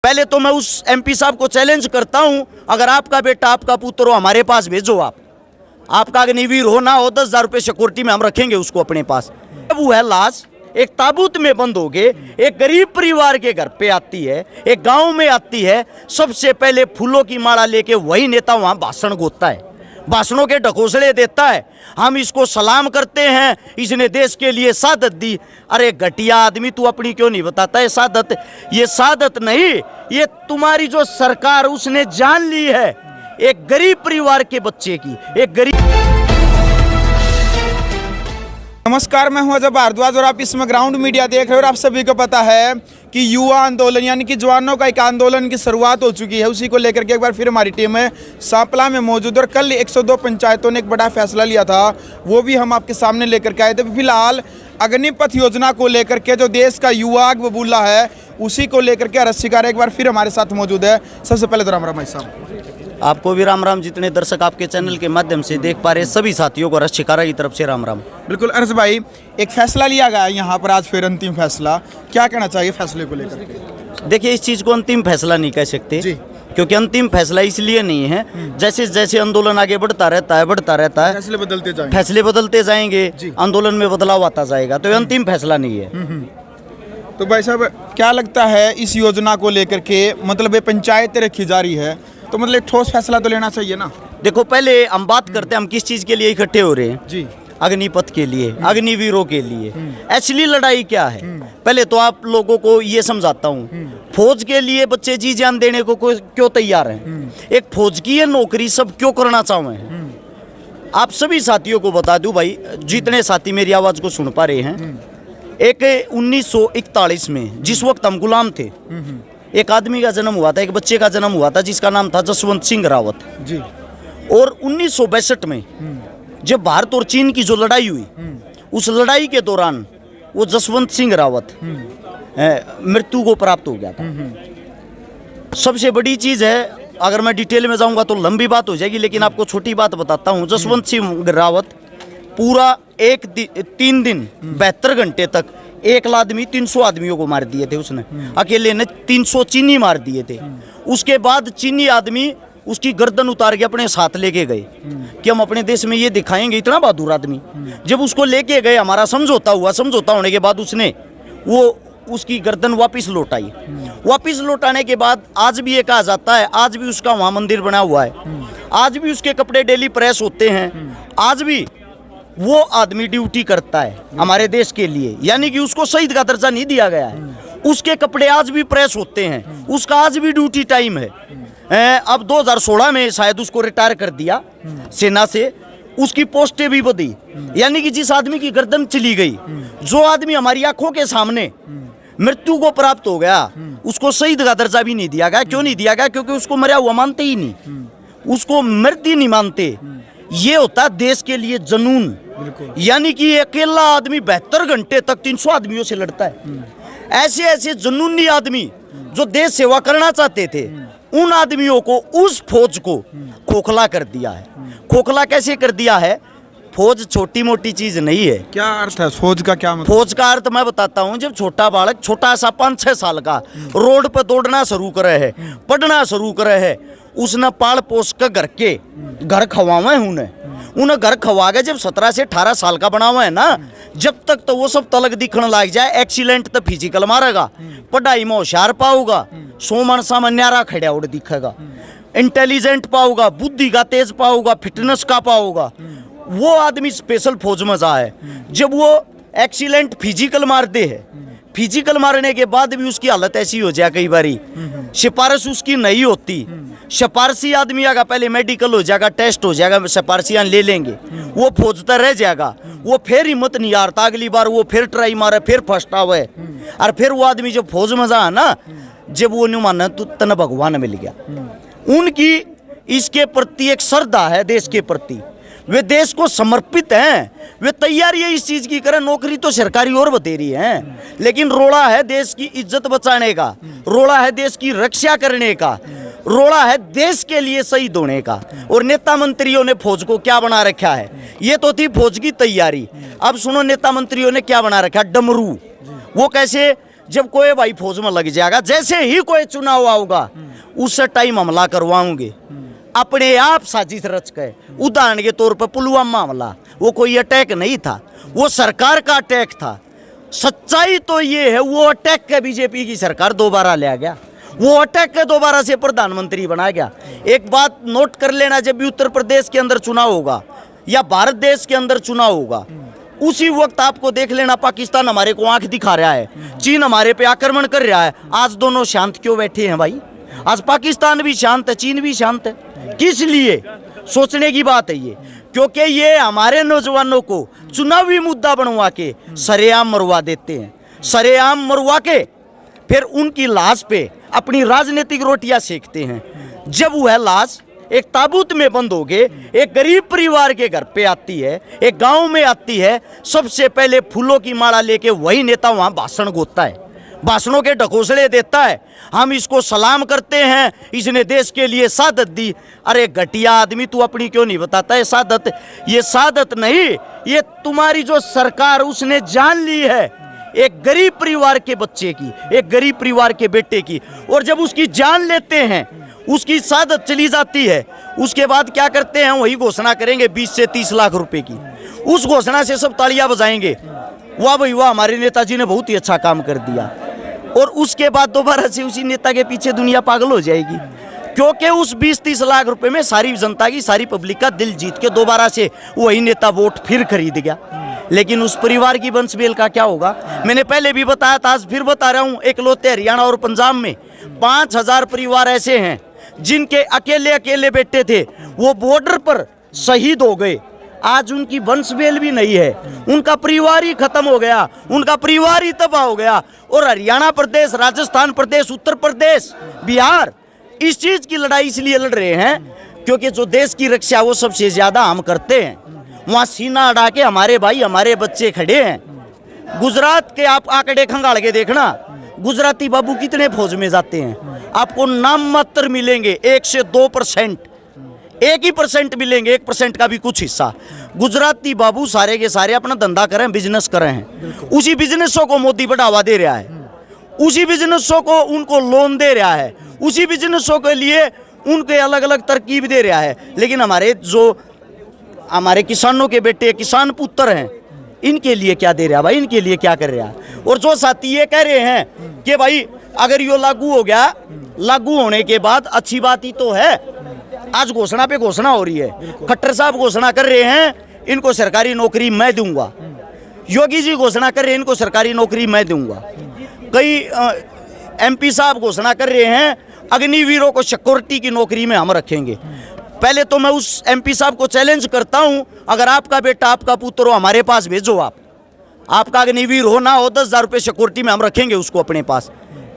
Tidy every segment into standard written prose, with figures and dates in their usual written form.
पहले तो मैं उस MP साहब को चैलेंज करता हूं, अगर आपका बेटा आपका पुत्र हो हमारे पास भेजो, आपका अग्निवीर हो ना हो 10,000 रुपये सिक्योरिटी में हम रखेंगे उसको अपने पास। अब वो है लाश एक ताबूत में बंद हो गए, एक गरीब परिवार के घर पे आती है, एक गांव में आती है, सबसे पहले फूलों की माला लेके वही नेता वहां भाषण गोता है, भाषणों के ढकोसले देता है, हम इसको सलाम करते हैं, इसने देश के लिए शहादत दी। अरे घटिया आदमी, तू अपनी क्यों नहीं बताता है शहादत? ये शहादत नहीं, ये तुम्हारी जो सरकार उसने जान ली है एक गरीब परिवार के बच्चे की, एक गरीब। नमस्कार, मैं हूं अजय भारद्वाज और आप इसमें ग्राउंड मीडिया देख रहे हो। और आप सभी को पता है कि युवा आंदोलन यानी कि जवानों का एक आंदोलन की शुरुआत हो चुकी है। उसी को लेकर के एक बार फिर हमारी टीम है सांपला में मौजूद, और कल 102 पंचायतों ने एक बड़ा फैसला लिया था, वो भी हम आपके सामने लेकर के आए थे। फिलहाल अग्निपथ योजना को लेकर के जो देश का युवा बबूला है उसी को लेकर के अरज शिकार एक बार फिर हमारे साथ मौजूद है। सबसे पहले तो राम राम भाई साहब। आपको भी राम राम। जितने दर्शक आपके चैनल के माध्यम से देख पा रहे सभी साथियों को रशिकारा की तरफ से राम राम। बिल्कुल अरज भाई, एक फैसला लिया गया यहाँ पर आज, फिर अंतिम फैसला, क्या कहना चाहिए फैसले को लेकर के? देखिए, इस चीज़ को अंतिम फैसला नहीं कह सकते जी, क्योंकि अंतिम फैसला इसलिए नहीं है, जैसे जैसे आंदोलन आगे बढ़ता रहता है फैसले बदलते जाएंगे, आंदोलन में बदलाव आता जाएगा, तो ये अंतिम फैसला नहीं है। तो भाई साहब, क्या लगता है इस योजना को लेकर के, मतलब ये पंचायतें रखी जा रही है, तो मतलब ठोस फैसला तो लेना चाहिए ना? देखो, पहले हम बात करते हैं हम किस चीज के लिए इकट्ठे हो रहे हैं जी। अग्निपथ के लिए, अग्निवीरों के लिए। एक्चुअली लड़ाई क्या है, पहले तो आप लोगों को ये समझाता हूँ। फौज के लिए बच्चे जी जान देने को क्यों तैयार हैं? एक फौज की ये नौकरी सब क्यों करना चाहते हैं? आप सभी साथियों को बता दूं भाई, जितने साथी मेरी आवाज को सुन पा रहे हैं, एक 1941 में जिस वक्त हम गुलाम थे, एक आदमी का जन्म हुआ था, एक बच्चे का जन्म हुआ था जिसका नाम था जसवंत सिंह रावत जी। और 1962 में जब भारत और चीन की जो लड़ाई हुई, उस लड़ाई के दौरान वो जसवंत सिंह रावत मृत्यु को प्राप्त हो गया था। सबसे बड़ी चीज है, अगर मैं डिटेल में जाऊंगा तो लंबी बात हो जाएगी, लेकिन आपको छोटी बात बताता हूं। जसवंत सिंह रावत पूरा 3 दिन 72 घंटे तक एक आदमी 300 आदमियों को मार दिए थे उसने, अकेले ने 300 चीनी मार दिए थे। उसके बाद चीनी आदमी उसकी गर्दन उतार के अपने साथ लेके गए कि हम अपने देश में ये दिखाएंगे, इतना बहादुर आदमी। जब उसको लेके गए, हमारा समझौता हुआ, समझौता होने के बाद उसने वो उसकी गर्दन वापस लौटाई। वापस लौटाने के बाद आज भी ये कहा जाता है, आज भी उसका वहाँ मंदिर बना हुआ है, आज भी उसके कपड़े डेली प्रेस होते हैं, आज भी वो आदमी ड्यूटी करता है हमारे देश के लिए, यानी कि उसको शहीद का दर्जा नहीं दिया गया है। उसके कपड़े आज भी प्रेस होते हैं, उसका आज भी ड्यूटी टाइम है। अब 2016 में शायद उसको रिटायर कर दिया सेना से, उसकी पोस्टें भी बढ़ी, यानी कि जिस आदमी की गर्दन चली गई, जो आदमी हमारी आंखों के सामने मृत्यु को प्राप्त हो गया, उसको शहीद का दर्जा भी नहीं दिया गया। क्यों नहीं दिया गया? क्योंकि उसको मरा हुआ मानते ही नहीं, उसको मृत ही नहीं मानते। ये होता है देश के लिए जनून, यानी कि अकेला आदमी 72 घंटे तक 300 आदमियों से लड़ता है। ऐसे ऐसे जनूनी आदमी जो देश सेवा करना चाहते थे, उन आदमियों को, उस फौज को खोखला कर दिया है। खोखला कैसे कर दिया है? फौज छोटी मोटी चीज नहीं है। क्या अर्थ है फौज का? क्या मतलब? फौज का अर्थ मैं बताता हूँ। जब छोटा बालक, छोटा सा 5-6 साल का, रोड पर दौड़ना शुरू करे है, पढ़ना शुरू करे है, उसने पाल पोस कर घर खवावे उन्हें घर खवा के जब 17 से 18 साल का बना हुआ है ना, जब तक तो वो सब तलक दिखने लग जाए। एक्सीलेंट तो फिजिकल मारेगा, पढ़ाई में होशियार पाऊगा, सोमन सामान्यारा खड़ा उड़ दिखेगा, इंटेलिजेंट पाऊगा, बुद्धि का तेज पाऊगा, फिटनेस का पाऊगा, वो आदमी स्पेशल फौज में जाए। जब वो एक्सीलेंट फिजिकल मारते हैं, फिजिकल मारने के बाद भी उसकी हालत ऐसी हो जाए, कई बारी सिफारिश उसकी नहीं होती। सिफारशी आदमी आगा, पहले मेडिकल हो जाएगा, टेस्ट हो जाएगा, सिफारशियां ले लेंगे, वो फौजता रह जाएगा, वो फिर हिम्मत नहीं हारता, अगली बार वो फिर ट्राई मारे, फिर फर्स्ट आवे, और फिर वो आदमी जब फौज में जा ना, जब वो नहीं माना तो तना भगवान मिल गया। उनकी इसके प्रति एक श्रद्धा है, देश के प्रति, वे देश को समर्पित हैं, वे तैयारी है इस चीज की करें। नौकरी तो सरकारी और बतेरी है, लेकिन रोड़ा है देश की इज्जत बचाने का, रोड़ा है देश की रक्षा करने का, रोड़ा है देश के लिए शहीद होने का। और नेता मंत्रियों ने फौज को क्या बना रखा है? ये तो थी फौज की तैयारी। अब सुनो, नेता मंत्रियों ने क्या बना रखा? डमरू। वो कैसे? जब कोई भाई फौज में लग जाएगा, जैसे ही कोई चुनाव आओगा उस टाइम हमला करवाऊंगे अपने आप साजिश रच के। उदाहरण के तौर पर पुलवामा हमला, वो कोई अटैक नहीं था, वो सरकार का अटैक था। सच्चाई तो ये है वो अटैक के बीजेपी की सरकार दोबारा ले आ गया, वो अटैक के दोबारा से प्रधानमंत्री बना गया। एक बात नोट कर लेना, जब भी उत्तर प्रदेश के अंदर चुनाव होगा या भारत देश के अंदर चुनाव होगा, उसी वक्त आपको देख लेना पाकिस्तान हमारे को आंख दिखा रहा है, चीन हमारे पे आक्रमण कर रहा है। आज दोनों शांत क्यों बैठे हैं भाई? आज पाकिस्तान भी शांत है, चीन भी शांत है। किस लिए? सोचने की बात है ये, क्योंकि ये हमारे नौजवानों को चुनावी मुद्दा बनवा के सरेआम मरवा देते हैं। सरेआम मरवा के फिर उनकी लाश पे अपनी राजनीतिक रोटियां सेकते हैं। जब वह लाश एक ताबूत में बंद हो गए, एक गरीब परिवार के घर पे आती है, एक गांव में आती है, सबसे पहले फूलों की माला लेके वही नेता वहां भाषण गोता है, भाषणों के ढकोसले देता है। हम इसको सलाम करते हैं, इसने देश के लिए शहादत दी। अरे घटिया आदमी, तू अपनी क्यों नहीं बताता है शहादत? ये शहादत नहीं, ये तुम्हारी जो सरकार उसने जान ली है एक गरीब परिवार के बच्चे की, एक गरीब परिवार के बेटे की। और जब उसकी जान लेते हैं, उसकी शहादत चली जाती है, उसके बाद क्या करते हैं? वही घोषणा करेंगे 20 से 30 लाख रुपए की। उस घोषणा से सब तालियां बजाएंगे, वाह भाई वाह, हमारे नेताजी ने बहुत ही अच्छा काम कर दिया। और उसके बाद दोबारा से उसी नेता के पीछे दुनिया पागल हो जाएगी, क्योंकि उस 20-30 लाख रुपए में सारी जनता की, सारी पब्लिक का दिल जीत के दोबारा से वही नेता वोट फिर खरीद गया। लेकिन उस परिवार की वंशवेल का क्या होगा? मैंने पहले भी बताया था, आज फिर बता रहा हूं। इकलौते हरियाणा और पंजाब में 5000 परिवार ऐसे हैं जिनके अकेले अकेले बेटे थे, वो बॉर्डर पर शहीद हो गए। आज उनकी वंशवेल भी नहीं है, उनका परिवार ही खत्म हो गया, उनका परिवार ही तबाह हो गया। और हरियाणा प्रदेश, राजस्थान प्रदेश, उत्तर प्रदेश, बिहार इस चीज की लड़ाई इसलिए लड़ रहे हैं क्योंकि जो देश की रक्षा वो सबसे ज्यादा हम करते हैं। वहां सीना अड़ा के हमारे भाई, हमारे बच्चे खड़े हैं। गुजरात के आप आंकड़े खंगाल के देखना, गुजराती बाबू कितने फौज में जाते हैं? आपको नाम मात्र मिलेंगे, 1 से 2%, 1% मिलेंगे, 1% का भी कुछ हिस्सा। गुजराती बाबू सारे के सारे अपना धंधा करें, बिजनेस कर रहे हैं। उसी बिजनेसों को मोदी बढ़ावा दे रहा है, उसी बिजनेसों को उनको लोन दे रहा है, उसी बिजनेसों के लिए उनके अलग अलग तरकीब दे रहा है। लेकिन हमारे किसानों के बेटे, किसान पुत्र हैं, इनके लिए क्या दे रहा है भाई? इनके लिए क्या कर रहा है? और जो साथी ये कह रहे हैं कि भाई अगर ये लागू हो गया, लागू होने के बाद अच्छी बात ही तो है। आज घोषणा पे घोषणा हो रही है, खट्टर साहब घोषणा कर रहे हैं इनको सरकारी नौकरी मैं दूंगा, योगी जी घोषणा कर रहे हैं इनको सरकारी नौकरी मैं दूंगा, कई MP साहब घोषणा कर रहे हैं अग्निवीरों को सिक्योरिटी की नौकरी में हम रखेंगे। पहले तो मैं उस MP साहब को चैलेंज करता हूं, अगर आपका बेटा, आपका पुत्र हो, हमारे पास भेजो। आपका अग्निवीर हो ना हो, 10,000 रुपये सिक्योरिटी में हम रखेंगे उसको अपने पास।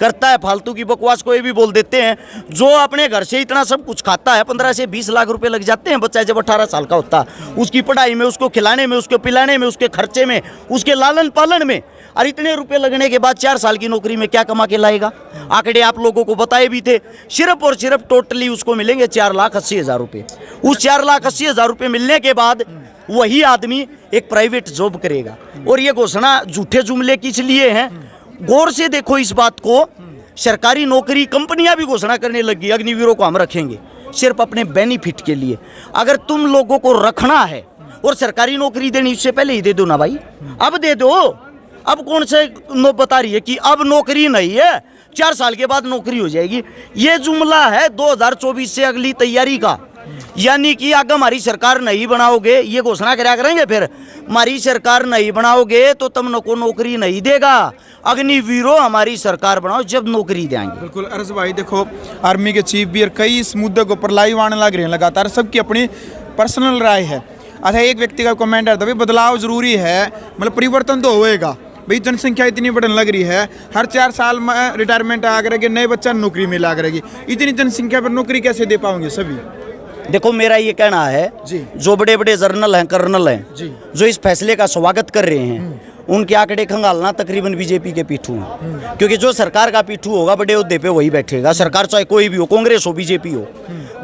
करता है फालतू की बकवास, कोई भी बोल देते हैं। जो अपने घर से इतना सब कुछ खाता है, 15 से 20 लाख रुपए लग जाते हैं बच्चा जब 18 साल का होता है, उसकी पढ़ाई में, उसको खिलाने में, उसको पिलाने में, उसके खर्चे में, उसके लालन पालन में। और इतने रुपए लगने के बाद 4 साल की नौकरी में क्या कमा के लाएगा? आंकड़े आप लोगों को बताए भी थे, सिर्फ और सिर्फ टोटली उसको मिलेंगे 4,80,000 रुपये। उस 4,80,000 रुपये मिलने के बाद वही आदमी एक प्राइवेट जॉब करेगा। और ये घोषणा झूठे जुमले किस लिए हैं? गौर से देखो इस बात को। सरकारी नौकरी कंपनियां भी घोषणा करने लगी, अग्निवीरों को हम रखेंगे, सिर्फ अपने बेनिफिट के लिए। अगर तुम लोगों को रखना है और सरकारी नौकरी देनी, इससे पहले ही दे दो ना भाई, अब दे दो। अब कौन से बता रही है कि अब नौकरी नहीं है, 4 साल के बाद नौकरी हो जाएगी? ये जुमला है 2024 से अगली तैयारी का। यानी कि अगर हमारी सरकार नहीं बनाओगे, ये घोषणा करा करेंगे, फिर हमारी सरकार नहीं बनाओगे तो तुम को नौकरी नहीं देगा, अग्निवीरों हमारी सरकार बनाओ जब नौकरी देंगे। बिल्कुल अरज भाई, देखो आर्मी के चीफ भी कई इस मुद्दे को पर लाइव आने लग रहे हैं लगातार, सबकी अपनी पर्सनल राय है। अच्छा, एक व्यक्ति का कमेंट आता है बदलाव जरूरी है, मतलब परिवर्तन तो होएगा भाई, जनसंख्या इतनी बढ़ने लग रही है, हर 4 साल में रिटायरमेंट आ करेगी, नए बच्चा नौकरी मिला करेगी, इतनी जनसंख्या पर नौकरी कैसे दे पाओगे सभी? देखो मेरा ये कहना है जी, जो बड़े बड़े जर्नल हैं, कर्नल हैं जी, जो इस फैसले का स्वागत कर रहे हैं, उनके आंकड़े खंगालना तकरीबन बीजेपी के पीठू हैं, क्योंकि जो सरकार का पीठू होगा बड़े ओहदे पे वही बैठेगा, सरकार चाहे कोई भी हो, कांग्रेस हो बीजेपी हो।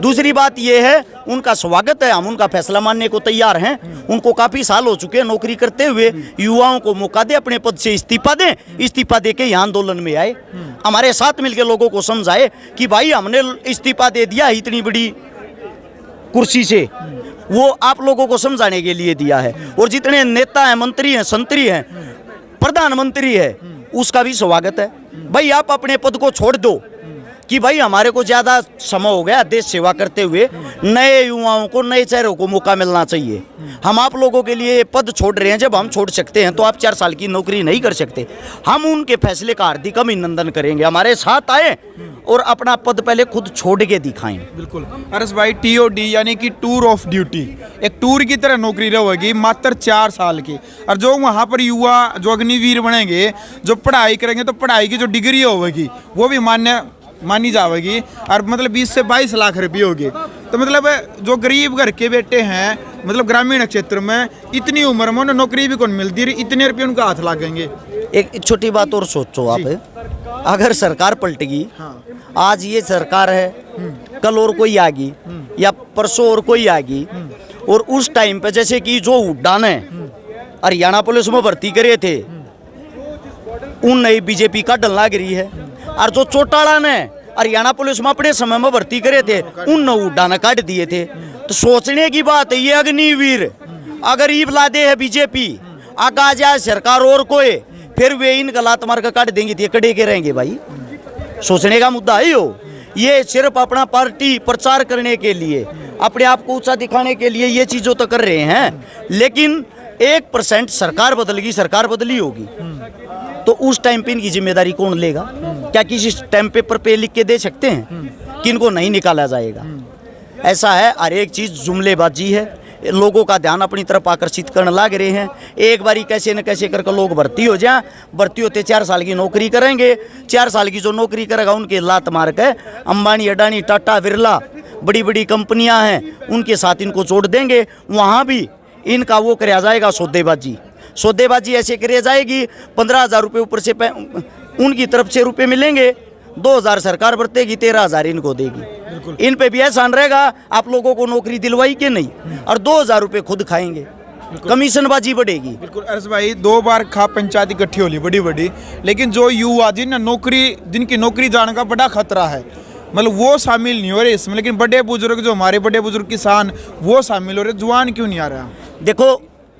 दूसरी बात यह है उनका स्वागत है, हम उनका फैसला मानने को तैयार हैं। उनको काफी साल हो चुके हैं नौकरी करते हुए, युवाओं को मौका दे, अपने पद से इस्तीफा दें, इस्तीफा दे के यहाँ आंदोलन में आए, हमारे साथ मिलकर लोगों को समझाए कि भाई हमने इस्तीफा दे दिया इतनी बड़ी कुर्सी से, वो आप लोगों को समझाने के लिए दिया है। और जितने नेता हैं, मंत्री हैं, संतरी हैं, प्रधानमंत्री है, उसका भी स्वागत है। भाई आप अपने पद को छोड़ दो कि भाई हमारे को ज्यादा समय हो गया देश सेवा करते हुए, नए युवाओं को, नए चेहरों को मौका मिलना चाहिए। हम आप लोगों के लिए ये पद छोड़ रहे हैं, जब हम छोड़ सकते हैं तो आप 4 साल की नौकरी नहीं कर सकते। हम उनके फैसले का हार्दिक अभिनंदन करेंगे, हमारे साथ आए और अपना पद पहले खुद छोड़ के दिखाएं। बिल्कुल अरस भाई, TOD यानी कि टूर ऑफ ड्यूटी, एक टूर की तरह नौकरी रहेगी मात्र 4 साल की। और जो वहाँ पर युवा जो अग्निवीर बनेंगे, जो पढ़ाई करेंगे, तो पढ़ाई की जो डिग्री होगी वो भी मानी जाएगी, और मतलब 20 से 22 लाख रुपये होगी। तो मतलब जो गरीब घर के बेटे हैं, मतलब ग्रामीण क्षेत्र में इतनी उम्र में उन्हें नौकरी भी कौन मिलती रही, इतने रुपये उनका हाथ लागेंगे। एक छोटी बात और सोचो आप, अगर सरकार पलटेगी, आज ये सरकार है, कल और कोई आएगी या परसों और कोई आएगी, और उस टाइम पे जैसे कि जो उड़ान है हरियाणा पुलिस में भर्ती करे थे, उन नई बीजेपी का डलना गिरी है। और जो चौटाला ने हरियाणा पुलिस में अपने समय में भर्ती करे थे, उन उड़ान काट दिए थे। तो सोचने की बात है, ये अग्निवीर अगर ईब लादे है बीजेपी, आगा जाए सरकार और कोई, फिर वे इन गलात मार कर काट देंगे, तो कड़े के रहेंगे भाई। सोचने का मुद्दा है ये सिर्फ अपना पार्टी प्रचार करने के लिए, अपने आप को ऊंचा दिखाने के लिए ये चीजों तो कर रहे हैं, लेकिन 1% सरकार बदलेगी, सरकार बदली होगी तो उस टाइम पे इनकी जिम्मेदारी कौन लेगा? क्या किसी स्टैम्प पेपर पे लिख के दे सकते हैं कि इनको नहीं निकाला जाएगा? ऐसा है, हर एक चीज जुमलेबाजी है, लोगों का ध्यान अपनी तरफ आकर्षित करने लग रहे हैं। एक बारी कैसे न कैसे करके लोग भर्ती हो जाए, भर्ती होते 4 साल की नौकरी करेंगे, 4 साल की जो नौकरी करेगा उनके लात मार के अंबानी, अडानी, टाटा, बिरला, बड़ी बड़ी कंपनियां हैं, उनके साथ इनको जोड़ देंगे। वहाँ भी इनका वो कराया जाएगा सौदेबाजी ऐसे करी जाएगी, 15,000 रुपये ऊपर से उनकी तरफ से रुपये मिलेंगे, 2,000 सरकार बरतेगी, 13,000 इनको देगी। इन पे भी एहसान रहेगा, आप लोगों को नौकरी दिलवाई के नहीं, और 2,000 रुपये खुद खाएंगे, कमीशनबाजी बढ़ेगी। बिल्कुल अरस भाई, 2 बार खाप पंचायत इकट्ठी होली बड़ी, लेकिन जो युवा जिनकी नौकरी जाने का बड़ा खतरा है, मतलब वो शामिल नहीं हो रहे इसमें। लेकिन बड़े बुजुर्ग, जो हमारे बड़े बुजुर्ग किसान, वो शामिल हो रहे, जवान क्यों नहीं आ रहा? देखो,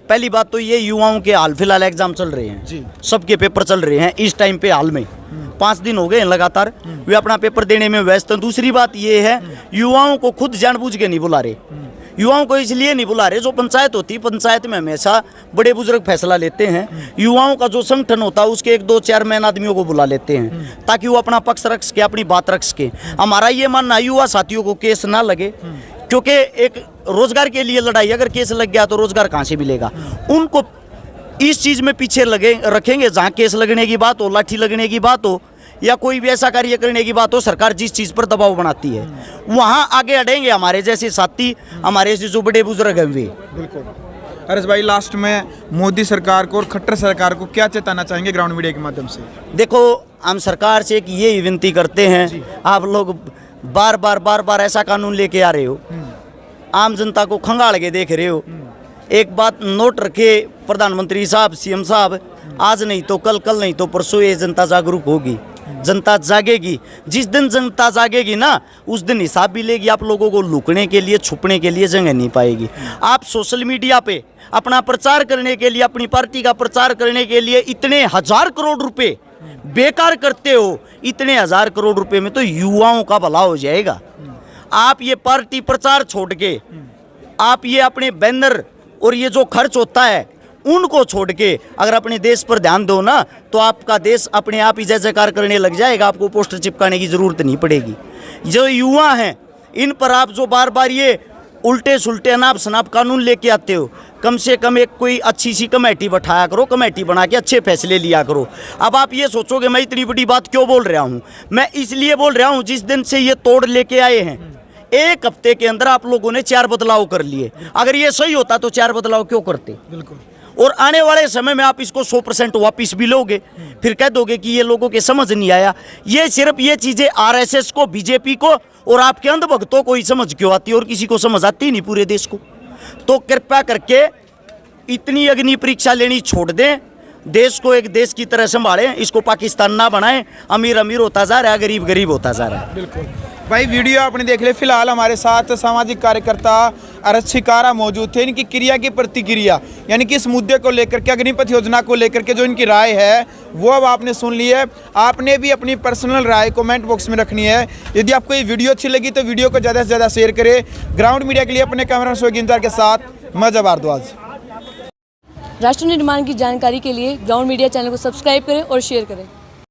पहली बात तो ये, युवाओं के हाल फिलहाल एग्जाम चल रहे हैं जी, सबके पेपर चल रहे हैं इस टाइम पे, हाल में 5 दिन हो गए हैं लगातार, वे अपना पेपर देने में व्यस्त हैं। दूसरी बात ये है, युवाओं को खुद जानबूझ के नहीं बुला रहे, युवाओं को इसलिए नहीं बुला रहे, जो पंचायत होती है, पंचायत में हमेशा बड़े बुजुर्ग फैसला लेते हैं, युवाओं का जो संगठन होता है उसके 1-2 चेयरमैन आदमियों को बुला लेते हैं, ताकि वो अपना पक्ष रख सके, अपनी बात रख सके। हमारा ये मानना, युवा साथियों को केस ना लगे, क्योंकि एक रोजगार के लिए लड़ाई, अगर केस लग गया तो रोजगार कहाँ से मिलेगा? उनको इस चीज में पीछे रखेंगे जहाँ केस लगने की बात हो, लाठी लगने की बात हो, या कोई भी ऐसा कार्य करने की बात हो, सरकार जिस चीज पर दबाव बनाती है वहां आगे अड़ेंगे हमारे जैसे साथी, हमारे जैसे जो बड़े बुजुर्ग हैं वे। बिल्कुल अरस भाई, लास्ट में मोदी सरकार को और खट्टर सरकार को क्या चेताना चाहेंगे ग्राउंड मीडिया के माध्यम से? देखो, हम सरकार से ये विनती करते हैं, आप लोग बार बार ऐसा कानून लेके आ रहे हो, आम जनता को खंगाल के देख रहे हो। एक बात नोट रखे प्रधानमंत्री साहब, CM साहब, आज नहीं तो कल, कल नहीं तो परसों ये जनता जागरूक होगी, जनता जागेगी। जिस दिन जनता जागेगी ना, उस दिन हिसाब भी लेगी। आप लोगों को लुकने के लिए, छुपने के लिए जगह नहीं पाएगी। आप सोशल मीडिया पे अपना प्रचार करने के लिए, अपनी पार्टी का प्रचार करने के लिए इतने 1000 करोड़ रुपए बेकार करते हो, इतने 1000 करोड़ रुपए में तो युवाओं का भला हो जाएगा। आप ये पार्टी प्रचार छोड़ के, आप ये अपने बैनर और ये जो खर्च होता है उनको छोड़ के अगर अपने देश पर ध्यान दो ना, तो आपका देश अपने आप ही जय जयकार करने लग जाएगा, आपको पोस्टर चिपकाने की जरूरत नहीं पड़ेगी। जो युवा हैं, इन पर आप जो बार बार ये उल्टे सुलटे अनाप शनाप कानून लेके आते हो, कम से कम एक कोई अच्छी सी कमेटी बैठाया करो, कमेटी बना के अच्छे फैसले लिया करो। अब आप ये सोचोगे मैं इतनी बड़ी बात क्यों बोल रहा हूँ? मैं इसलिए बोल रहा हूँ, जिस दिन से ये तोड़ लेके आए हैं, 1 हफ्ते के अंदर आप लोगों ने 4 बदलाव कर लिए। अगर ये सही होता तो 4 बदलाव क्यों करते? बिल्कुल। और आने वाले समय में आप इसको 100% वापिस भी लोगे, फिर कह दोगे कि ये लोगों के समझ नहीं आया। ये सिर्फ ये चीज़ें आरएसएस को, बीजेपी को और आपके अंधभक्तों को ही समझ क्यों आती है और किसी को समझ आती ही नहीं पूरे देश को। तो कृपया करके इतनी अग्नि परीक्षा लेनी छोड़ दें, देश को एक देश की तरह संभालें, इसको पाकिस्तान ना बनाएं। अमीर अमीर होता जा रहा है, गरीब गरीब होता जा रहा है। बिल्कुल भाई, वीडियो आपने देख लिया। फिलहाल हमारे साथ सामाजिक कार्यकर्ता अरज शिकारा मौजूद थे। इनकी क्रिया की प्रतिक्रिया यानी कि इस मुद्दे को लेकर के, अग्निपथ योजना को लेकर के जो इनकी राय है वो अब आपने सुन ली है। आपने भी अपनी पर्सनल राय कमेंट बॉक्स में रखनी है। यदि आपको ये वीडियो अच्छी लगी तो वीडियो को ज़्यादा से ज़्यादा शेयर करें। ग्राउंड मीडिया के लिए अपने कैमरा शो गिंजार के साथ मजा भारद्वाज। राष्ट्र निर्माण की जानकारी के लिए ग्राउंड मीडिया चैनल को सब्सक्राइब करें और शेयर करें।